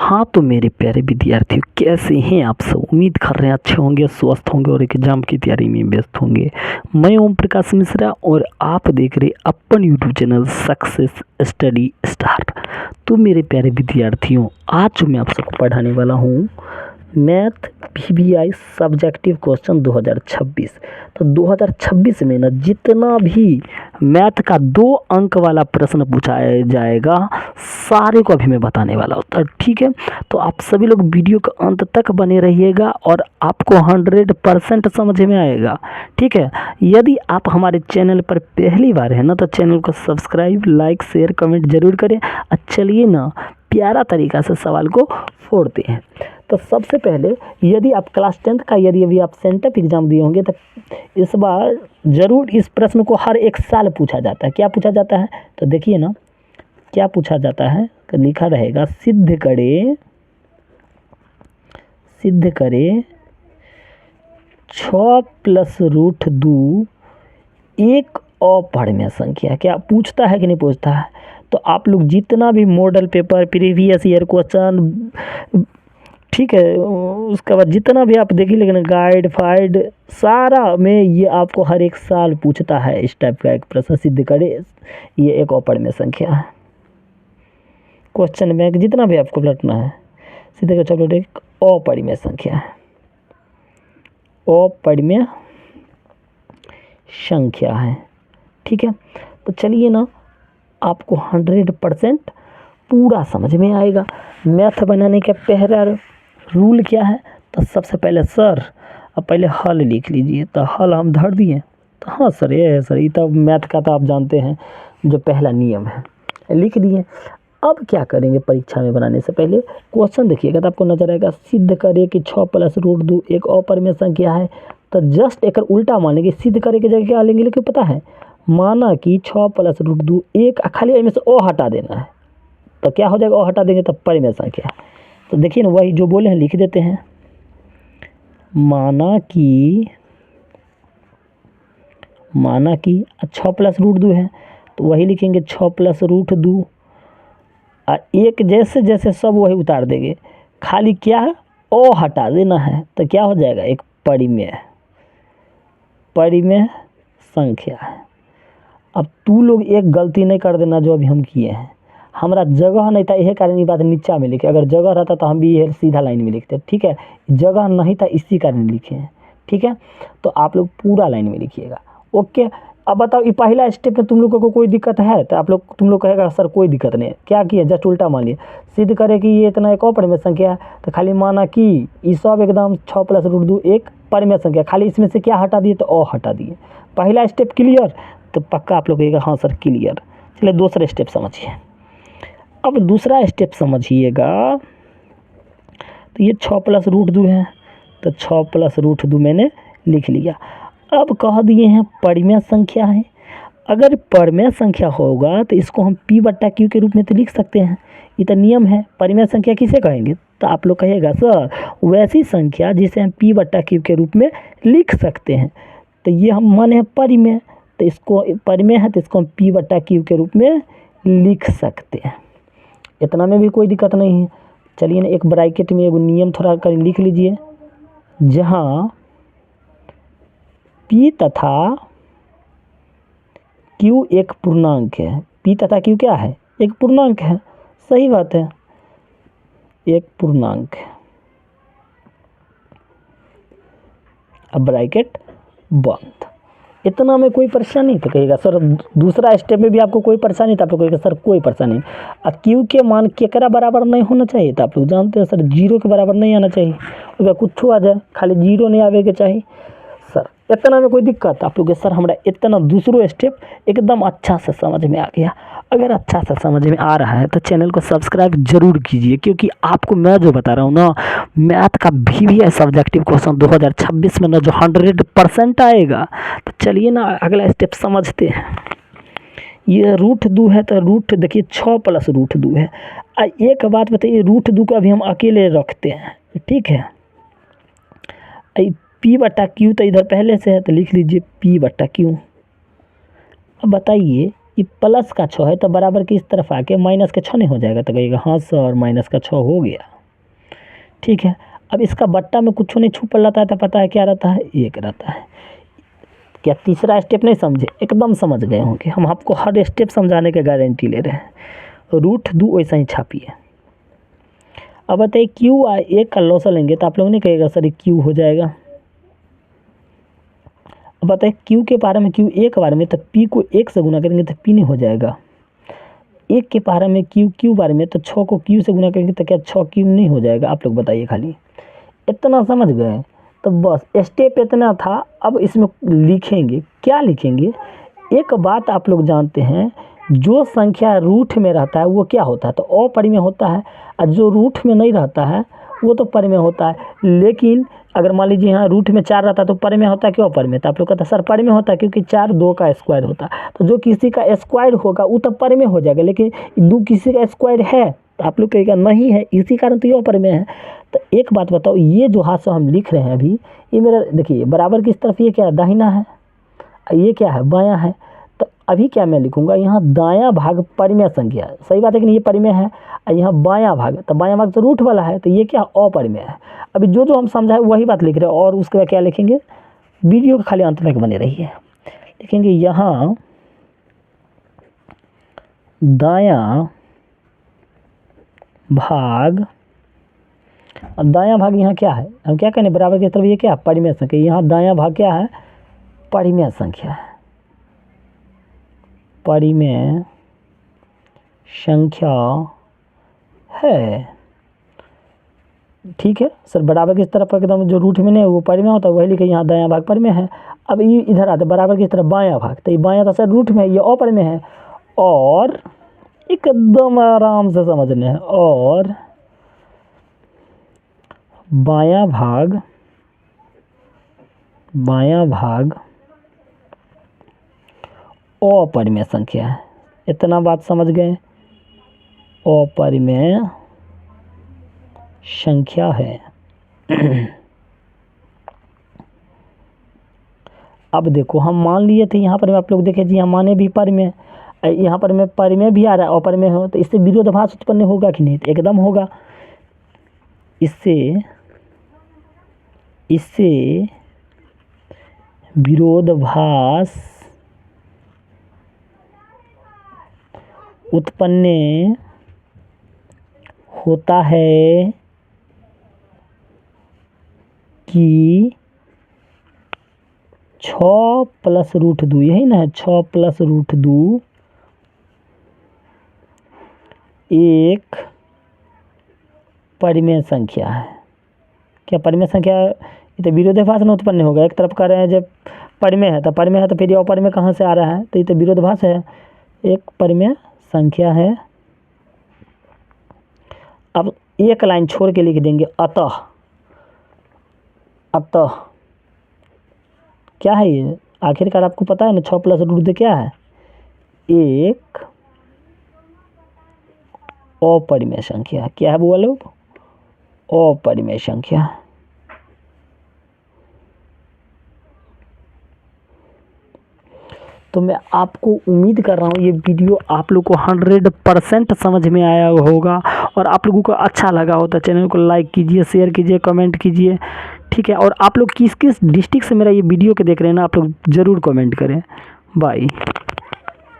हाँ तो मेरे प्यारे विद्यार्थियों, कैसे हैं आप सब। उम्मीद कर रहे हैं अच्छे होंगे, स्वस्थ होंगे और एग्जाम की तैयारी में व्यस्त होंगे। मैं ओम प्रकाश मिश्रा और आप देख रहे अपन YouTube channel success study star. तो मेरे प्यारे विद्यार्थियों, आज मैं आप सबको पढ़ाने वाला हूँ मैथ PBI सब्जेक्टिव क्वेश्चन 2026। तो 2026 में ना जितना भी मैथ का 2 अंक वाला प्रश्न पूछा जाएगा सारे को अभी मैं बताने वाला हूँ। तो ठीक है, तो आप सभी लोग वीडियो के अंत तक बने रहिएगा और आपको 100% समझ में आएगा। ठीक है, यदि आप हमारे चैनल पर पहली बार है ना तो चैनल को सब्सक्राइब, लाइक, शेयर, कमेंट जरूर करें। चलिए ना प्यारा तरीका से सवाल को फोड़ते हैं। तो सबसे पहले यदि आप क्लास 10th का यदि अभी आप सेंटअप एग्ज़ाम दिए होंगे तो इस बार ज़रूर इस प्रश्न को हर एक साल पूछा जाता है। क्या पूछा जाता है तो देखिए ना, क्या पूछा जाता है तो लिखा रहेगा सिद्ध करे 6 + √2 एक अपरिमेय संख्या। क्या पूछता है कि नहीं पूछता है। तो आप लोग जितना भी model paper, previous year question, ठीक है, उसके बाद जितना भी आप देखिए, लेकिन गाइड फाइड सारा में ये आपको हर एक साल पूछता है इस टाइप का एक प्रश्न। सिद्ध करे ये एक अपरिमेय संख्या है। क्वेश्चन बैंक जितना भी आपको लटना है, सिद्ध करे चलो एक अपरिमेय संख्या है, अपरिमेय संख्या है। ठीक है, तो चलिए ना आपको 100% पूरा समझ में आएगा। मैथ बनाने का पहला रूल क्या है तो सबसे पहले सर अब पहले हल लिख लीजिए। तो हल हम धर दिए। तो हाँ सर, ये है सर, ये तो मैथ का तो आप जानते हैं जो पहला नियम है, लिख दिए। अब क्या करेंगे, परीक्षा में बनाने से पहले क्वेश्चन देखिएगा तो आपको नजर आएगा सिद्ध करे कि 6 + √2 एक अपरिमेय संख्या है। तो जस्ट एक उल्टा मान लेंगे, सिद्ध करे की जगह क्या लेंगे, लेकिन पता है माना कि 6 + √2 एक, खाली इनमें से ओ हटा देना है। तो क्या हो जाएगा, ओ हटा देंगे तो परिमेय संख्या। तो देखिए ना वही जो बोले हैं लिख देते हैं। माना कि 6 + √2 है तो वही लिखेंगे 6 + √2। एक जैसे जैसे सब वही उतार देंगे, खाली क्या है ओ हटा देना है। तो क्या हो जाएगा, एक परिमेय संख्या है। अब तू लोग एक गलती नहीं कर देना जो अभी हम किए हैं। हमारा जगह नहीं था, यही कारण ये बात नीचा में लिखे। अगर जगह रहता तो हम भी ये सीधा लाइन में लिखते। ठीक है, जगह नहीं था इसी कारण लिखे हैं। ठीक है, तो आप लोग पूरा लाइन में लिखिएगा। ओके, अब बताओ ये पहला स्टेप में तुम लोगों को कोई दिक्कत है तो तुम लोग कहेगा सर कोई दिक्कत नहीं है। क्या किए, जस्ट उल्टा मान लिए। सिद्ध करे कि ये इतना एक अपरिमेय संख्या है तो खाली माना कि ये सब एकदम 6 + √2 एक परिमेय संख्या, खाली इसमें से क्या हटा दिए तो ओ हटा दिए। पहला स्टेप क्लियर, तो पक्का आप लोग कहिएगा हाँ सर क्लियर। चलिए दूसरा स्टेप समझिए। अब दूसरा स्टेप समझिएगा, तो ये 6 + √2 है तो 6 + √2 मैंने लिख लिया। अब कह दिए हैं परिमेय संख्या है। अगर परिमेय संख्या होगा तो इसको हम P/Q के रूप में तो लिख सकते हैं, ये तो नियम है। परिमेय संख्या किसे कहेंगे तो आप लोग कहिएगा सर वैसी संख्या जिसे हम P/Q के रूप में लिख सकते हैं। तो ये हम माने हैं परिमेय, तो इसको परिमेय है तो इसको हम P/Q के रूप में लिख सकते हैं। इतना में भी कोई दिक्कत नहीं है। चलिए ना एक ब्रैकेट में एक नियम थोड़ा कर लिख लीजिए, जहाँ P तथा Q एक पूर्णांक है। P तथा Q क्या है, एक पूर्णांक है। सही बात है, एक पूर्णांक है। अब ब्रैकेट बंद। इतना में कोई परेशानी तो कहिएगा सर दूसरा स्टेप में भी आपको कोई परेशानी तो आप लोग कहिएगा सर कोई परेशानी नहीं। और क्यू के मान केकरा बराबर नहीं होना चाहिए तो आप लोग जानते हैं सर 0 के बराबर नहीं आना चाहिए। अगर कुछ आ जाए खाली 0 नहीं आवे के चाहिए सर। इतना में कोई दिक्कत आप लोग सर हमारा इतना दूसरो स्टेप एकदम अच्छा से समझ में आ गया। अगर अच्छा से समझ में आ रहा है तो चैनल को सब्सक्राइब जरूर कीजिए, क्योंकि आपको मैं जो बता रहा हूँ ना मैथ का PBI सब्जेक्टिव क्वेश्चन 2026 में ना जो 100% आएगा। तो चलिए ना अगला स्टेप समझते हैं। ये √2 है तो रूट देखिए 6 + √2 है। एक बात बताइए, √2 को अभी हम अकेले रखते हैं। ठीक है, P/Q तो इधर पहले से है तो लिख लीजिए P/Q। अब बताइए ये प्लस का 6 है तो बराबर की इस तरफ आके माइनस के 6 नहीं हो जाएगा, तो कहिएगा हाँ सर माइनस का 6 हो गया। ठीक है, अब इसका बट्टा में कुछ नहीं छुपा रहता है तो पता है क्या रहता है, 1 रहता है। क्या तीसरा स्टेप नहीं समझे? एकदम समझ गए होंगे, हम आपको हर स्टेप समझाने की गारंटी ले रहे हैं। √2 वैसा ही छापिए। अब बताइए क्यू एक का लॉस लेंगे तो आप लोग नहीं कहेगा सर ये क्यू हो जाएगा। अब बताइए क्यू के पारे में क्यू एक बार में, तो पी को 1 से गुना करेंगे तो पी नहीं हो जाएगा। 1 के पारे में क्यू बार में, तो 6 को क्यू से गुना करेंगे तो क्या 6 क्यू नहीं हो जाएगा? आप लोग बताइए खाली। इतना समझ गए? तो बस स्टेप इतना था। अब इसमें लिखेंगे, क्या लिखेंगे? एक बात आप लोग जानते हैं, जो संख्या रूट में रहता है वो क्या होता है, तो अपरिमेय होता है, और जो रूट में नहीं रहता है वो तो परिमेय होता है। लेकिन अगर मान लीजिए यहाँ रूट में 4 रहता है तो परिमेय होता है, क्यों अपरिमेय? तो आप लोग कहते हैं सर परिमेय होता है क्योंकि 4 2 का स्क्वायर होता है, तो जो किसी का स्क्वायर होगा वो तो परिमेय हो जाएगा, लेकिन 2 किसी का स्क्वायर है तो आप लोग कहेगा नहीं है, इसी कारण तो ये अपरिमेय है। तो एक बात बताओ, ये जो हाथ से हम लिख रहे हैं अभी, ये मेरा देखिए बराबर किस तरफ, ये क्या है दाहिना है, ये क्या है बायां है। तो अभी क्या मैं लिखूंगा, यहाँ दायां भाग परिमेय संख्या, सही बात है कि नहीं, ये परिमेय है, और यहाँ बायां भाग, तो बायां भाग तो रूट वाला है, तो ये क्या अपरिमेय है। अभी जो हम समझाए वही बात लिख रहे हैं, और उसके बाद क्या लिखेंगे, वीडियो के खाली अंत तक बने रहिए। लिखेंगे यहाँ दायां भाग, अब दायां भाग यहाँ क्या है, हम क्या करें बराबर की तरफ, ये क्या परिमेय संख्या, यहाँ दायां भाग क्या है, परिमेय संख्या है, परिमेय संख्या है। ठीक है सर, बराबर की तरफ एकदम जो रूट में नहीं वो परिमेय होता है, वही लिखे यहाँ दायां भाग परिमेय है। अब ये इधर आते बराबर की तरफ बायां भाग, तो ये बायां तो सर रूट में, ये अपरिमेय है, और एकदम आराम से समझने हैं, और बायां भाग अपरिमेय संख्या है। इतना बात समझ गए, अपरिमेय संख्या है। अब देखो हम मान लिए थे यहाँ पर, आप लोग देखे जी, हम माने भी परिमेय, यहाँ पर में परिमेय भी आ रहा है, अपरिमेय हो, तो इससे विरोधाभास उत्पन्न होगा कि नहीं, तो एकदम होगा। इससे विरोधाभास उत्पन्न होता है कि 6 + √2, यही ना है, 6 + √2 एक परिमेय संख्या है। क्या परिमेय संख्या, ये तो विरोधाभास न उत्पन्न होगा। एक तरफ कह रहे हैं जब परिमेय है तो फिर ये अपरिमेय कहाँ से आ रहा है, तो ये तो विरोधाभास है, एक परिमेय संख्या है। अब एक लाइन छोड़ के लिख देंगे, अतः क्या है ये, आखिरकार आपको पता है ना 6 + √2 क्या है, एक अपरिमेय संख्या। क्या है वो लोग, अपरिमेय संख्या। तो मैं आपको उम्मीद कर रहा हूँ ये वीडियो आप लोग को 100% समझ में आया होगा, और आप लोगों को अच्छा लगा हो तो चैनल को लाइक कीजिए, शेयर कीजिए, कमेंट कीजिए। ठीक है, और आप लोग किस डिस्ट्रिक्ट से मेरा ये वीडियो के देख रहे हैं ना, आप लोग ज़रूर कमेंट करें। बाय।